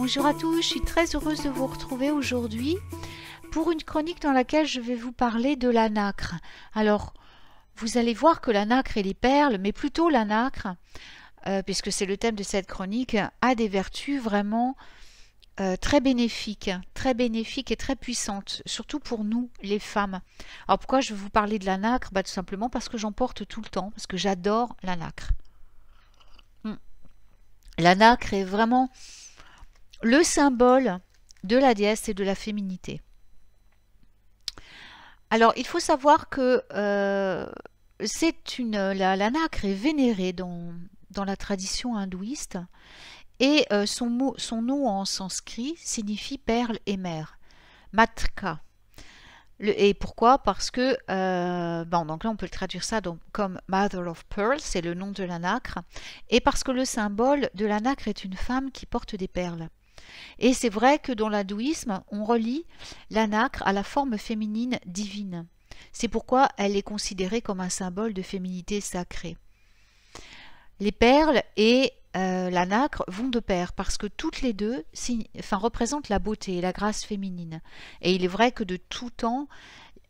Bonjour à tous, je suis très heureuse de vous retrouver aujourd'hui pour une chronique dans laquelle je vais vous parler de la nacre. Alors, vous allez voir que la nacre et les perles, mais plutôt la nacre, puisque c'est le thème de cette chronique, a des vertus vraiment très bénéfiques et très puissantes, surtout pour nous, les femmes. Alors pourquoi je vais vous parler de la nacre? Tout simplement parce que j'en porte tout le temps, parce que j'adore la nacre. La nacre est vraiment le symbole de la déesse et de la féminité. Alors, il faut savoir que la nacre est vénérée dans la tradition hindouiste et son nom en sanskrit signifie perle et mère, matka. Et pourquoi? Parce que, donc là on peut le traduire ça comme Mother of Pearl, c'est le nom de la nacre, et parce que le symbole de la nacre est une femme qui porte des perles. Et c'est vrai que dans l'hindouisme, on relie la nacre à la forme féminine divine. C'est pourquoi elle est considérée comme un symbole de féminité sacrée. Les perles et la nacre vont de pair parce que toutes les deux représentent la beauté et la grâce féminine. Et il est vrai que de tout temps,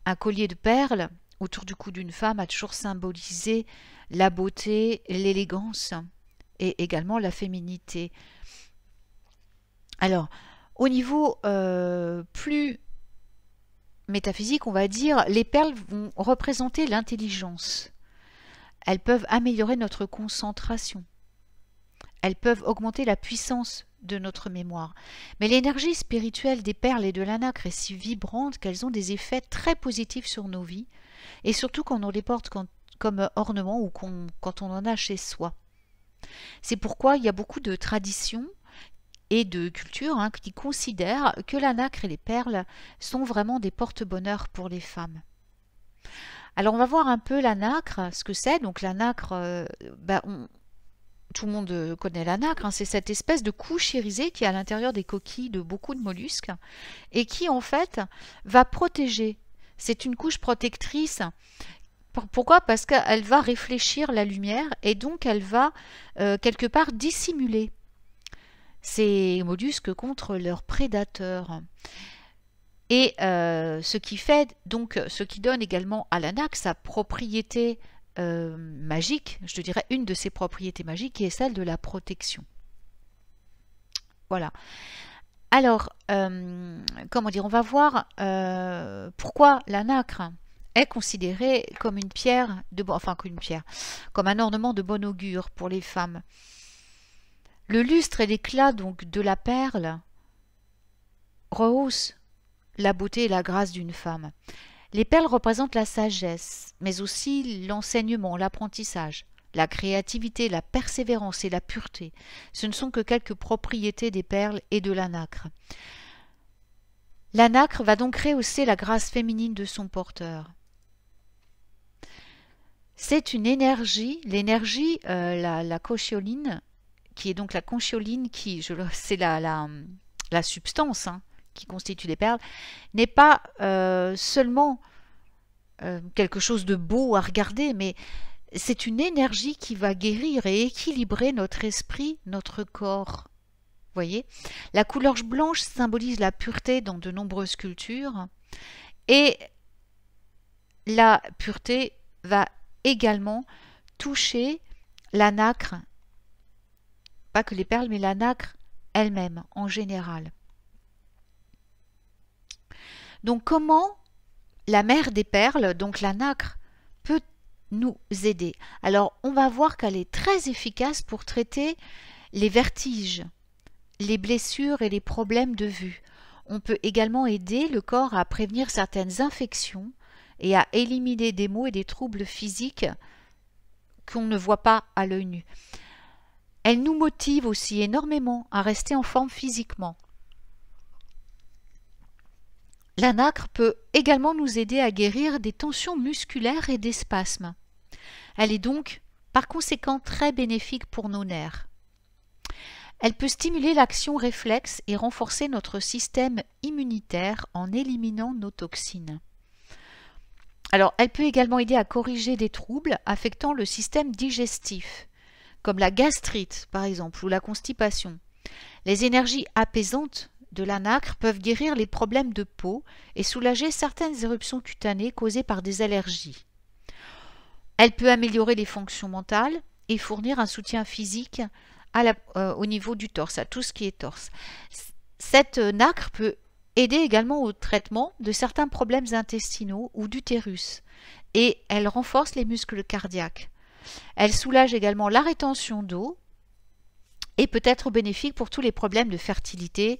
un collier de perles autour du cou d'une femme a toujours symbolisé la beauté, l'élégance et également la féminité. Alors, au niveau plus métaphysique, on va dire, les perles vont représenter l'intelligence. Elles peuvent améliorer notre concentration. Elles peuvent augmenter la puissance de notre mémoire. Mais l'énergie spirituelle des perles et de la nacre est si vibrante qu'elles ont des effets très positifs sur nos vies, et surtout quand on les porte comme ornement ou quand on en a chez soi. C'est pourquoi il y a beaucoup de traditions et de cultures qui considèrent que la nacre et les perles sont vraiment des porte-bonheur pour les femmes. Alors on va voir un peu la nacre, ce que c'est. Donc la nacre, tout le monde connaît la nacre, c'est cette espèce de couche irisée qui est à l'intérieur des coquilles de beaucoup de mollusques et qui en fait va protéger. C'est une couche protectrice. Pourquoi? Parce qu'elle va réfléchir la lumière et donc elle va quelque part dissimuler ces mollusques contre leurs prédateurs. Et ce qui donne également à la nacre sa propriété magique, je te dirais une de ses propriétés magiques, qui est celle de la protection. Voilà. Alors, comment dire, on va voir pourquoi la nacre est considérée comme une pierre comme un ornement de bon augure pour les femmes. Le lustre et l'éclat donc de la perle rehaussent la beauté et la grâce d'une femme. Les perles représentent la sagesse, mais aussi l'enseignement, l'apprentissage, la créativité, la persévérance et la pureté. Ce ne sont que quelques propriétés des perles et de la nacre. La nacre va donc rehausser la grâce féminine de son porteur. C'est une énergie, l'énergie, la conchyoline, qui est donc la conchyoline, c'est la substance qui constitue les perles, n'est pas seulement quelque chose de beau à regarder, mais c'est une énergie qui va guérir et équilibrer notre esprit, notre corps. Voyez, la couleur blanche symbolise la pureté dans de nombreuses cultures et la pureté va également toucher la nacre, pas que les perles, mais la nacre elle-même en général. Donc comment la mère des perles, donc la nacre, peut nous aider? Alors on va voir qu'elle est très efficace pour traiter les vertiges, les blessures et les problèmes de vue. On peut également aider le corps à prévenir certaines infections et à éliminer des maux et des troubles physiques qu'on ne voit pas à l'œil nu. Elle nous motive aussi énormément à rester en forme physiquement. La nacre peut également nous aider à guérir des tensions musculaires et des spasmes. Elle est donc, par conséquent, très bénéfique pour nos nerfs. Elle peut stimuler l'action réflexe et renforcer notre système immunitaire en éliminant nos toxines. Alors, elle peut également aider à corriger des troubles affectant le système digestif, comme la gastrite par exemple, ou la constipation. Les énergies apaisantes de la nacre peuvent guérir les problèmes de peau et soulager certaines éruptions cutanées causées par des allergies. Elle peut améliorer les fonctions mentales et fournir un soutien physique au niveau du torse, à tout ce qui est torse. Cette nacre peut aider également au traitement de certains problèmes intestinaux ou d'utérus et elle renforce les muscles cardiaques. Elle soulage également la rétention d'eau et peut être bénéfique pour tous les problèmes de fertilité,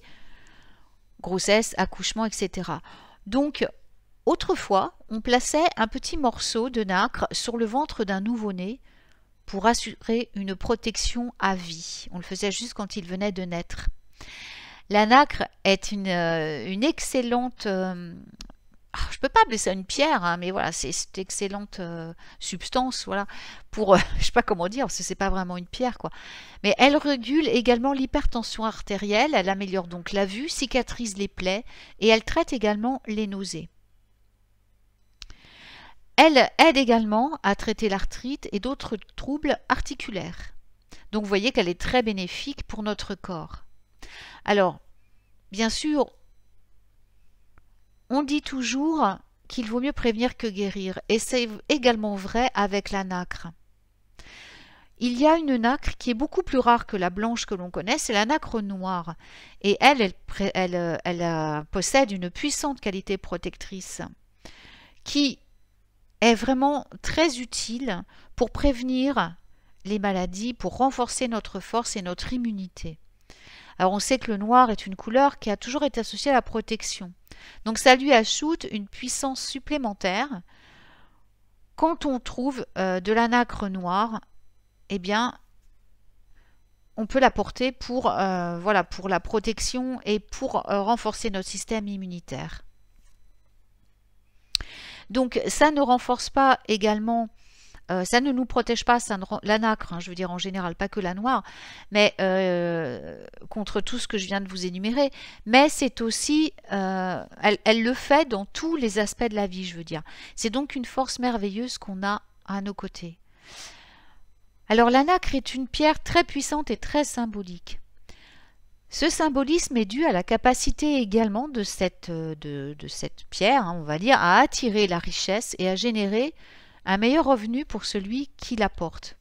grossesse, accouchement, etc. Donc, autrefois, on plaçait un petit morceau de nacre sur le ventre d'un nouveau-né pour assurer une protection à vie. On le faisait juste quand il venait de naître. La nacre est une excellente... je ne peux pas appeler ça une pierre, hein, mais voilà, c'est cette excellente substance, voilà, pour, je ne sais pas comment dire, parce que ce n'est pas vraiment une pierre, quoi. Mais elle régule également l'hypertension artérielle, elle améliore donc la vue, cicatrise les plaies, et elle traite également les nausées. Elle aide également à traiter l'arthrite et d'autres troubles articulaires. Donc vous voyez qu'elle est très bénéfique pour notre corps. Alors, bien sûr, on dit toujours qu'il vaut mieux prévenir que guérir, et c'est également vrai avec la nacre. Il y a une nacre qui est beaucoup plus rare que la blanche que l'on connaît, c'est la nacre noire. Et elle possède une puissante qualité protectrice qui est vraiment très utile pour prévenir les maladies, pour renforcer notre force et notre immunité. Alors on sait que le noir est une couleur qui a toujours été associée à la protection. Donc ça lui ajoute une puissance supplémentaire. Quand on trouve de la nacre noire, eh bien, on peut la porter pour, voilà, pour la protection et pour renforcer notre système immunitaire. Donc ça ne renforce pas également, ça ne nous protège pas, la nacre, hein, je veux dire en général, pas que la noire, mais contre tout ce que je viens de vous énumérer, mais c'est aussi, elle le fait dans tous les aspects de la vie, je veux dire. C'est donc une force merveilleuse qu'on a à nos côtés. Alors la nacre est une pierre très puissante et très symbolique. Ce symbolisme est dû à la capacité également de cette pierre, hein, on va dire, à attirer la richesse et à générer un meilleur revenu pour celui qui la porte.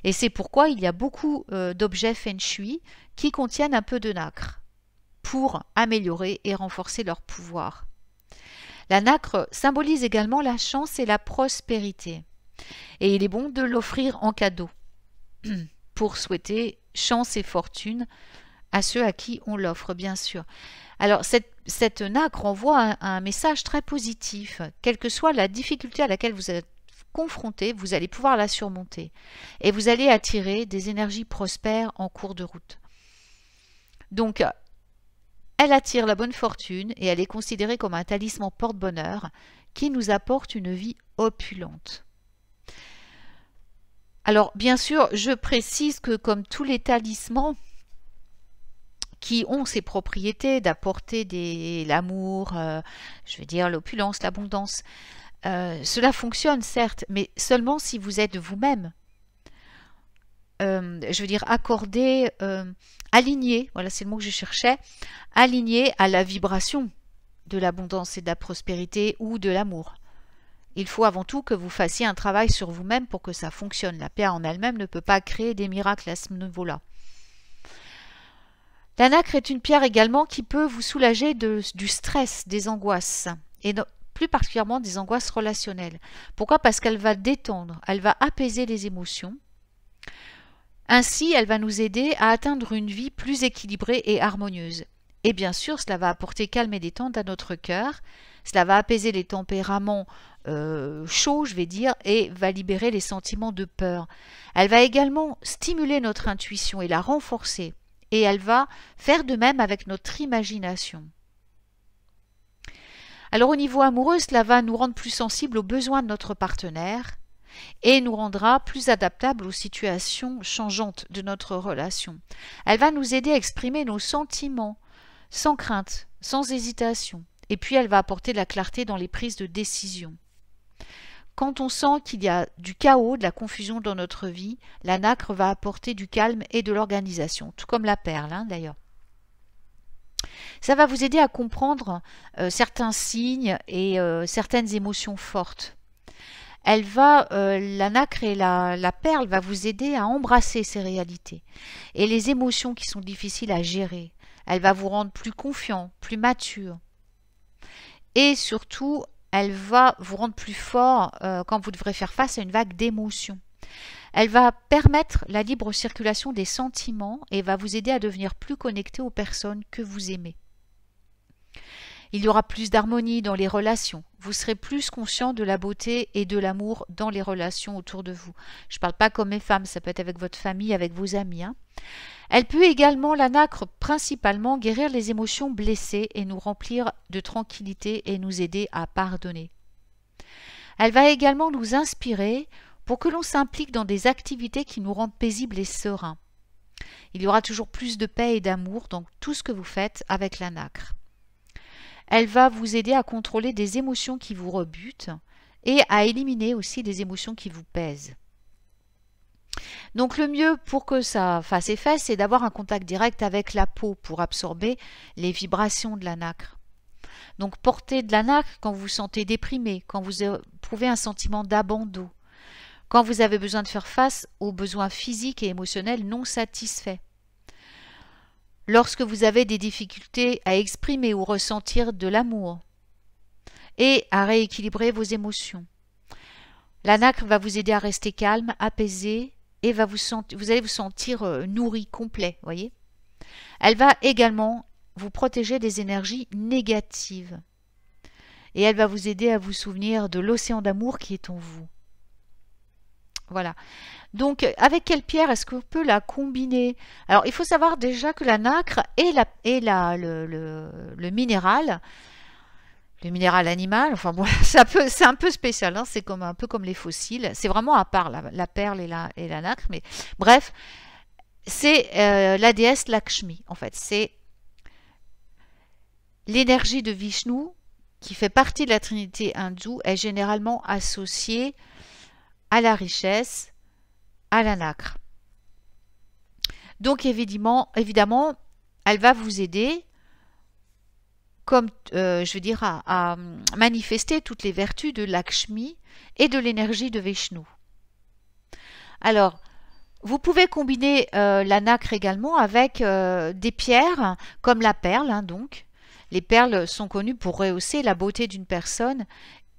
Et c'est pourquoi il y a beaucoup d'objets feng shui qui contiennent un peu de nacre pour améliorer et renforcer leur pouvoir. La nacre symbolise également la chance et la prospérité. Et il est bon de l'offrir en cadeau pour souhaiter chance et fortune à ceux à qui on l'offre, bien sûr. Alors, cette nacre envoie un message très positif. Quelle que soit la difficulté à laquelle vous êtes confronté, vous allez pouvoir la surmonter. Et vous allez attirer des énergies prospères en cours de route. Donc, elle attire la bonne fortune et elle est considérée comme un talisman porte-bonheur qui nous apporte une vie opulente. Alors, bien sûr, je précise que comme tous les talismans qui ont ces propriétés d'apporter l'amour, je veux dire l'opulence, l'abondance, cela fonctionne certes, mais seulement si vous êtes vous-même, je veux dire accordé, aligné, voilà c'est le mot que je cherchais, aligné à la vibration de l'abondance et de la prospérité ou de l'amour. Il faut avant tout que vous fassiez un travail sur vous-même pour que ça fonctionne. La pierre en elle-même ne peut pas créer des miracles à ce niveau-là. La nacre est une pierre également qui peut vous soulager du stress, des angoisses, et plus particulièrement des angoisses relationnelles. Pourquoi? Parce qu'elle va détendre, elle va apaiser les émotions. Ainsi, elle va nous aider à atteindre une vie plus équilibrée et harmonieuse. Et bien sûr, cela va apporter calme et détente à notre cœur, cela va apaiser les tempéraments chauds, je vais dire, et va libérer les sentiments de peur. Elle va également stimuler notre intuition et la renforcer. Et elle va faire de même avec notre imagination. Alors au niveau amoureux, cela va nous rendre plus sensibles aux besoins de notre partenaire et nous rendra plus adaptables aux situations changeantes de notre relation. Elle va nous aider à exprimer nos sentiments sans crainte, sans hésitation. Et puis elle va apporter de la clarté dans les prises de décision. quand on sent qu'il y a du chaos, de la confusion dans notre vie, la nacre va apporter du calme et de l'organisation, tout comme la perle hein, d'ailleurs. Ça va vous aider à comprendre certains signes et certaines émotions fortes. La nacre et la perle va vous aider à embrasser ces réalités et les émotions qui sont difficiles à gérer. Elle va vous rendre plus confiant, plus mature. Et surtout, elle va vous rendre plus fort quand vous devrez faire face à une vague d'émotions. Elle va permettre la libre circulation des sentiments et va vous aider à devenir plus connecté aux personnes que vous aimez. Il y aura plus d'harmonie dans les relations. Vous serez plus conscient de la beauté et de l'amour dans les relations autour de vous. Je ne parle pas comme les femmes, ça peut être avec votre famille, avec vos amis. Hein. Elle peut également, la nacre, principalement, guérir les émotions blessées et nous remplir de tranquillité et nous aider à pardonner. Elle va également nous inspirer pour que l'on s'implique dans des activités qui nous rendent paisibles et sereins. Il y aura toujours plus de paix et d'amour dans tout ce que vous faites avec la nacre. Elle va vous aider à contrôler des émotions qui vous rebutent et à éliminer aussi des émotions qui vous pèsent. Donc le mieux pour que ça fasse effet, c'est d'avoir un contact direct avec la peau pour absorber les vibrations de la nacre. Donc portez de la nacre quand vous vous sentez déprimé, quand vous éprouvez un sentiment d'abandon, quand vous avez besoin de faire face aux besoins physiques et émotionnels non satisfaits. Lorsque vous avez des difficultés à exprimer ou ressentir de l'amour et à rééquilibrer vos émotions. La nacre va vous aider à rester calme, apaisé et vous allez vous sentir nourri, complet, voyez. Elle va également vous protéger des énergies négatives et elle va vous aider à vous souvenir de l'océan d'amour qui est en vous. Voilà. Donc, avec quelle pierre est-ce qu'on peut la combiner? Alors, il faut savoir déjà que la nacre et le minéral animal, enfin bon, c'est un peu spécial, hein, c'est un peu comme les fossiles. C'est vraiment à part la perle et la nacre, mais bref, c'est la déesse Lakshmi, en fait. C'est l'énergie de Vishnu qui fait partie de la trinité hindoue, est généralement associée à la richesse, à la nacre. Donc évidemment, elle va vous aider, comme je veux dire, à manifester toutes les vertus de Lakshmi et de l'énergie de Vishnu. Alors, vous pouvez combiner la nacre également avec des pierres comme la perle. Hein, donc, les perles sont connues pour rehausser la beauté d'une personne.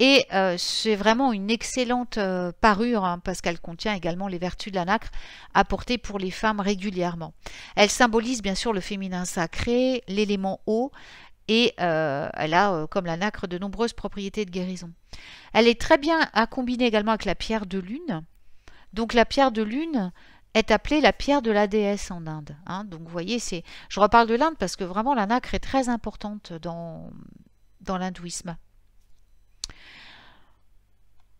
Et c'est vraiment une excellente parure hein, parce qu'elle contient également les vertus de la nacre apportées pour les femmes régulièrement. Elle symbolise bien sûr le féminin sacré, l'élément eau et elle a comme la nacre de nombreuses propriétés de guérison. Elle est très bien à combiner également avec la pierre de lune. Donc la pierre de lune est appelée la pierre de la déesse en Inde. Hein. Donc vous voyez, je reparle de l'Inde parce que vraiment la nacre est très importante dans l'hindouisme.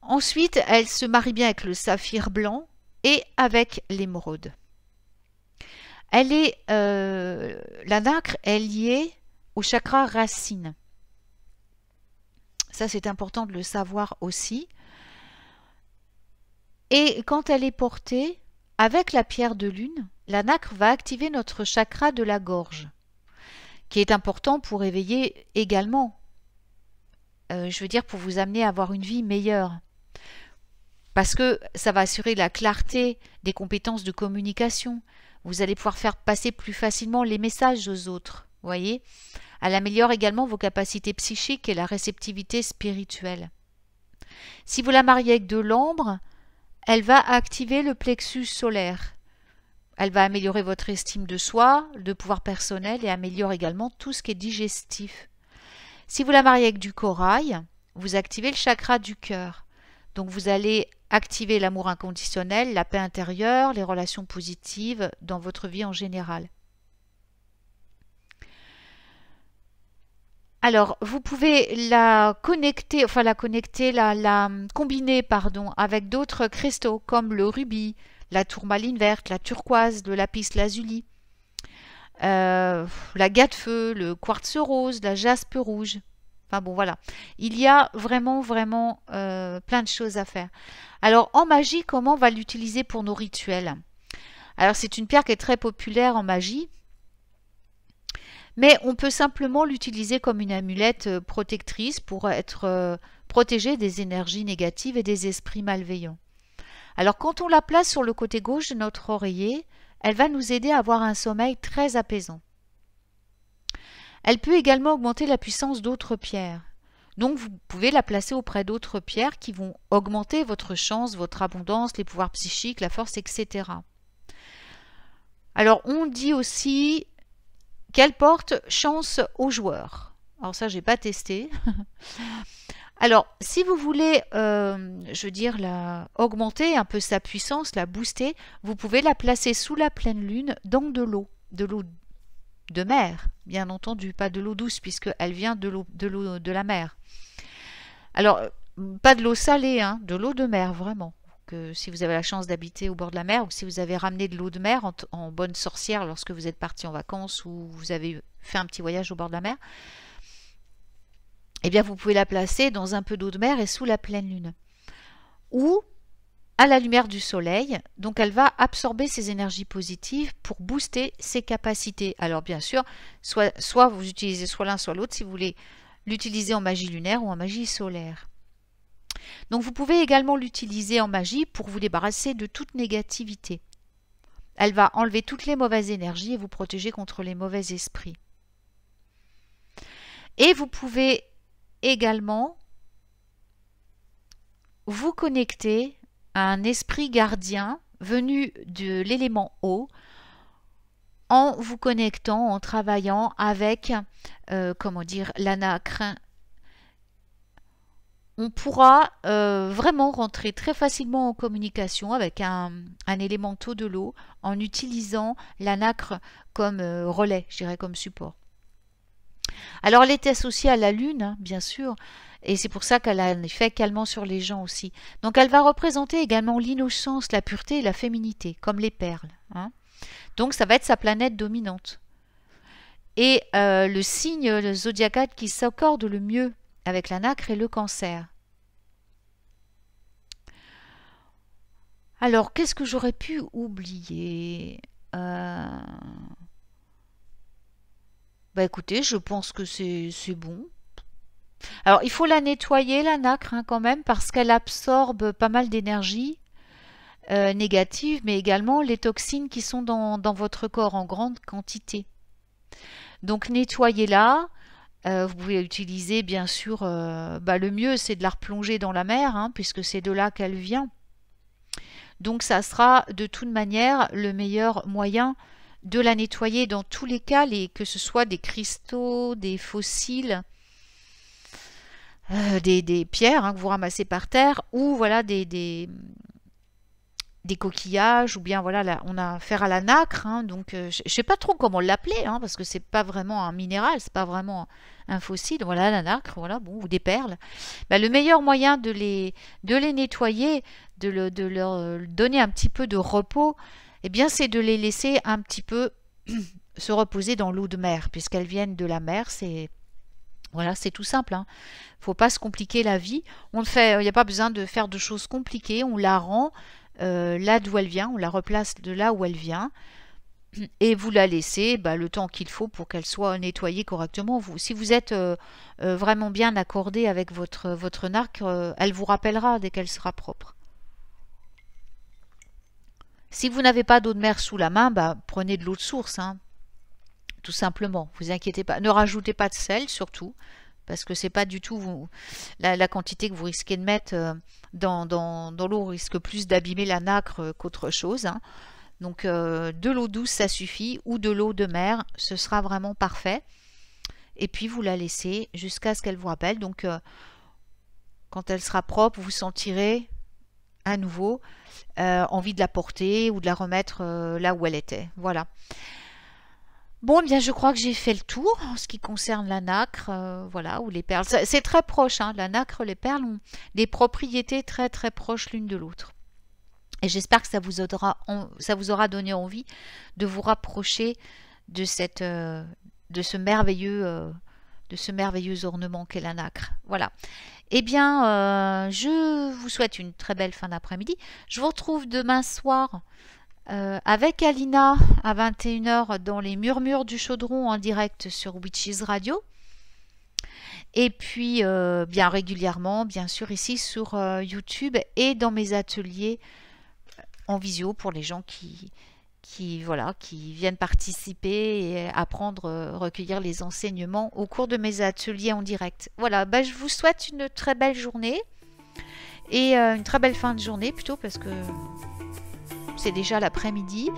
Ensuite, elle se marie bien avec le saphir blanc et avec l'émeraude. La nacre est liée au chakra racine. Ça, c'est important de le savoir aussi. Et quand elle est portée avec la pierre de lune, la nacre va activer notre chakra de la gorge, qui est important pour éveiller également, je veux dire, pour vous amener à avoir une vie meilleure. Parce que ça va assurer la clarté des compétences de communication. Vous allez pouvoir faire passer plus facilement les messages aux autres. Voyez, elle améliore également vos capacités psychiques et la réceptivité spirituelle. Si vous la mariez avec de l'ambre, elle va activer le plexus solaire. Elle va améliorer votre estime de soi, de pouvoir personnel et améliore également tout ce qui est digestif. Si vous la mariez avec du corail, vous activez le chakra du cœur. Donc vous allez activer l'amour inconditionnel, la paix intérieure, les relations positives dans votre vie en général. Alors, vous pouvez la combiner, avec d'autres cristaux comme le rubis, la tourmaline verte, la turquoise, le lapis lazuli, la gatte-feu, le quartz rose, la jaspe rouge. Enfin bon, voilà. Il y a vraiment, vraiment plein de choses à faire. Alors, en magie, comment on va l'utiliser pour nos rituels? Alors, c'est une pierre qui est très populaire en magie, mais on peut simplement l'utiliser comme une amulette protectrice pour être protégé des énergies négatives et des esprits malveillants. Alors, quand on la place sur le côté gauche de notre oreiller, elle va nous aider à avoir un sommeil très apaisant. Elle peut également augmenter la puissance d'autres pierres. Donc, vous pouvez la placer auprès d'autres pierres qui vont augmenter votre chance, votre abondance, les pouvoirs psychiques, la force, etc. Alors, on dit aussi qu'elle porte chance aux joueurs. Alors ça, j'ai pas testé. Alors, si vous voulez, je veux dire, augmenter un peu sa puissance, la booster, vous pouvez la placer sous la pleine lune dans de l'eau de mer, bien entendu, pas de l'eau douce puisqu'elle vient de la mer. Alors, pas de l'eau salée, hein, de l'eau de mer, vraiment. Que si vous avez la chance d'habiter au bord de la mer ou si vous avez ramené de l'eau de mer en bonne sorcière lorsque vous êtes parti en vacances ou vous avez fait un petit voyage au bord de la mer, eh bien vous pouvez la placer dans un peu d'eau de mer et sous la pleine lune. Ou à la lumière du soleil, donc elle va absorber ses énergies positives pour booster ses capacités. Alors bien sûr, soit vous utilisez soit l'un soit l'autre si vous voulez l'utiliser en magie lunaire ou en magie solaire. Donc vous pouvez également l'utiliser en magie pour vous débarrasser de toute négativité. Elle va enlever toutes les mauvaises énergies et vous protéger contre les mauvais esprits. Et vous pouvez également vous connecter à un esprit gardien venu de l'élément eau en vous connectant, en travaillant avec, comment dire, la nacre. On pourra vraiment rentrer très facilement en communication avec un élémental de l'eau en utilisant la nacre comme relais, je dirais comme support. Alors elle est associée à la lune, hein, bien sûr, et c'est pour ça qu'elle a un effet calmant sur les gens aussi. Donc elle va représenter également l'innocence, la pureté et la féminité, comme les perles. Hein. Donc ça va être sa planète dominante. Et le signe zodiacal qui s'accorde le mieux avec la nacre est le Cancer. Alors, qu'est-ce que j'aurais pu oublier? Bah écoutez, je pense que c'est bon. Alors, il faut la nettoyer, la nacre, hein, quand même, parce qu'elle absorbe pas mal d'énergie négative, mais également les toxines qui sont dans votre corps en grande quantité. Donc, nettoyez-la. Vous pouvez utiliser, bien sûr, le mieux, c'est de la replonger dans la mer, hein, puisque c'est de là qu'elle vient. Donc, ça sera de toute manière le meilleur moyen de la nettoyer dans tous les cas, que ce soit des cristaux, des fossiles, des pierres hein, que vous ramassez par terre, ou voilà des coquillages, ou bien voilà, là, on a affaire à la nacre, hein, donc je ne sais pas trop comment l'appeler, hein, parce que c'est pas vraiment un minéral, c'est pas vraiment un fossile, voilà la nacre, voilà, bon, ou des perles. Le meilleur moyen de les nettoyer, de leur donner un petit peu de repos, eh bien c'est de les laisser un petit peu se reposer dans l'eau de mer, puisqu'elles viennent de la mer, c'est voilà, c'est tout simple. Hein. Faut pas se compliquer la vie. Il n'y a pas besoin de faire de choses compliquées. On la rend là d'où elle vient, on la replace de là où elle vient. Et vous la laissez le temps qu'il faut pour qu'elle soit nettoyée correctement. Si vous êtes vraiment bien accordé avec votre nacre, elle vous rappellera dès qu'elle sera propre. Si vous n'avez pas d'eau de mer sous la main, prenez de l'eau de source. Hein. Tout simplement, vous inquiétez pas. Ne rajoutez pas de sel surtout, parce que c'est pas du tout la quantité que vous risquez de mettre dans l'eau risque plus d'abîmer la nacre qu'autre chose. Hein. Donc de l'eau douce ça suffit, ou de l'eau de mer, ce sera vraiment parfait. Et puis vous la laissez jusqu'à ce qu'elle vous rappelle. Donc quand elle sera propre, vous sentirez à nouveau envie de la porter ou de la remettre là où elle était. Voilà. Bon, bien, je crois que j'ai fait le tour en ce qui concerne la nacre, voilà, ou les perles. C'est très proche, hein, la nacre, les perles ont des propriétés très très proches l'une de l'autre. Et j'espère que ça vous aura donné envie de vous rapprocher de ce merveilleux de ce merveilleux ornement qu'est la nacre. Voilà. Eh bien, je vous souhaite une très belle fin d'après-midi. Je vous retrouve demain soir avec Alina à 21h dans les Murmures du Chaudron en direct sur Witches Radio. Et puis, bien régulièrement, bien sûr, ici sur YouTube et dans mes ateliers en visio pour les gens qui viennent participer et apprendre, recueillir les enseignements au cours de mes ateliers en direct. Voilà, bah, je vous souhaite une très belle journée et une très belle fin de journée plutôt parce que c'est déjà l'après-midi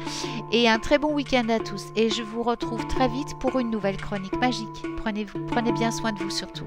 et un très bon week-end à tous. Et je vous retrouve très vite pour une nouvelle chronique magique. Prenez bien soin de vous surtout.